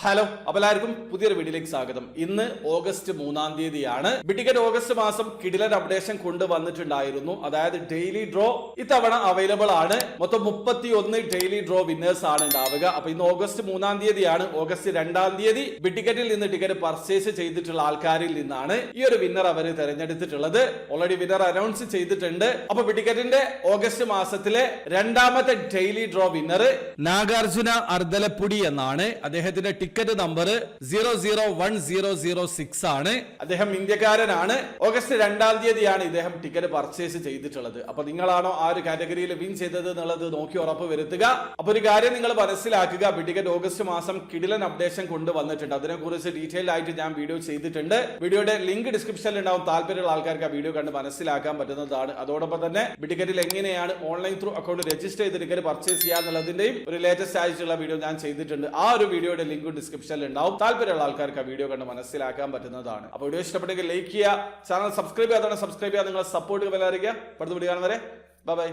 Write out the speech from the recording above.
Hello, അപ്പോൾ എല്ലാവർക്കും പുതിയൊരു വീഡിയോയിലേക്ക് സ്വാഗതം. ഇന്ന് ഓഗസ്റ്റ് 3-ാം തീയതിയാണ്. ബിറ്റിക്കറ്റ് ഓഗസ്റ്റ് മാസം കിടിലൻ അപ്ഡേഷൻ കൊണ്ടുവന്നിട്ടുണ്ടായിരുന്നു. അതായത് ഡെയിലി ഡ്രോ ഇത്തവണ അവൈലബിൾ ആണ്. മൊത്തം 31 ഡെയിലി ഡ്രോ വിന്നേഴ്സ് ആണ് ഉണ്ടാവുക. അപ്പൊ ഇന്ന് ഓഗസ്റ്റ് 3-ാം തീയതിയാണ്. ഓഗസ്റ്റ് 2-ാം തീയതി ബിറ്റിക്കറ്റിൽ നിന്ന് ടിക്കറ്റ് പർച്ചേസ് ചെയ്തിട്ടുള്ള ആൾക്കാരിൽ നിന്നാണ് ഈ ഒരു വിന്നർ അവർ തെരഞ്ഞെടുത്തിട്ടുള്ളത്. ഓൾറെഡി വിന്നർ അനൗൺസ് ചെയ്തിട്ടുണ്ട്. അപ്പൊ ബിറ്റിക്കറ്റിന്റെ ഓഗസ്റ്റ് മാസത്തിലെ 2-ാമത്തെ ഡെയിലി ഡ്രോ വിന്നർ നാഗാർജുന അർദ്ധലപ്പുടി എന്നാണ്. അദ്ദേഹത്തിന്റെ ടിക്കറ്റ് നമ്പർ 001006 ആണ്. അദ്ദേഹം ഇന്ത്യക്കാരനാണ്. ഓഗസ്റ്റ് 2-ാം തീയതിയാണ് ഇദ്ദേഹം ടിക്കറ്റ് പർച്ചേസ് ചെയ്തിട്ടുള്ളത്. അപ്പൊ നിങ്ങളാണോ ആ ഒരു കാറ്റഗറിയിൽ വിൻ ചെയ്തത് എന്നുള്ളത് നോക്കി ഉറപ്പ് വരുത്തുക. അപ്പൊ ഒരു കാര്യം നിങ്ങൾ മനസ്സിലാക്കുക, ബിറ്റിക്കറ്റ് ഓഗസ്റ്റ് മാസം കിടിലൻ അപ്ഡേഷൻ കൊണ്ടുവന്നിട്ടുണ്ട്. അതിനെക്കുറിച്ച് ഡീറ്റെയിൽ ആയിട്ട് ഞാൻ വീഡിയോ ചെയ്തിട്ടുണ്ട്. വീഡിയോയുടെ ലിങ്ക് ഡിസ്ക്രിപ്ഷനിൽ ഉണ്ടാവും. താല്പര്യമുള്ള ആൾക്കാർക്ക് ആ വീഡിയോ കണ്ട് മനസ്സിലാക്കാൻ പറ്റുന്നതാണ്. അതോടൊപ്പം തന്നെ ബിറ്റിക്കറ്റിൽ എങ്ങനെയാണ് ഓൺലൈൻ ത്രൂ അക്കൗണ്ട് രജിസ്റ്റർ ചെയ്ത് ടിക്കറ്റ് പർച്ചേസ് ചെയ്യുക എന്നുള്ളതിന്റെയും ഒരു ലേറ്റസ്റ്റ് ആയിട്ടുള്ള വീഡിയോ ഞാൻ ചെയ്തിട്ടുണ്ട്. ആ ഒരു വീഡിയോയുടെ ലിങ്ക് ഡിസ്ക്രിപ്ഷനിൽ ഉണ്ടാവും. താല്പര്യമുള്ള ആൾക്കാർക്ക് ആ വീഡിയോ കണ്ട് മനസ്സിലാക്കാൻ പറ്റുന്നതാണ്. അപ്പോൾ വീഡിയോ ഇഷ്ടപ്പെട്ടെങ്കിൽ ലൈക്ക് ചെയ്യുക, ചാനൽ സബ്സ്ക്രൈബ് ചെയ്യാതെ സബ്സ്ക്രൈബ് ചെയ്യുക, നിങ്ങളെ സപ്പോർട്ട് വിലറിയിക്കുക. അടുത്ത വീഡിയോ കാണുന്നവരെ ബൈ ബൈ.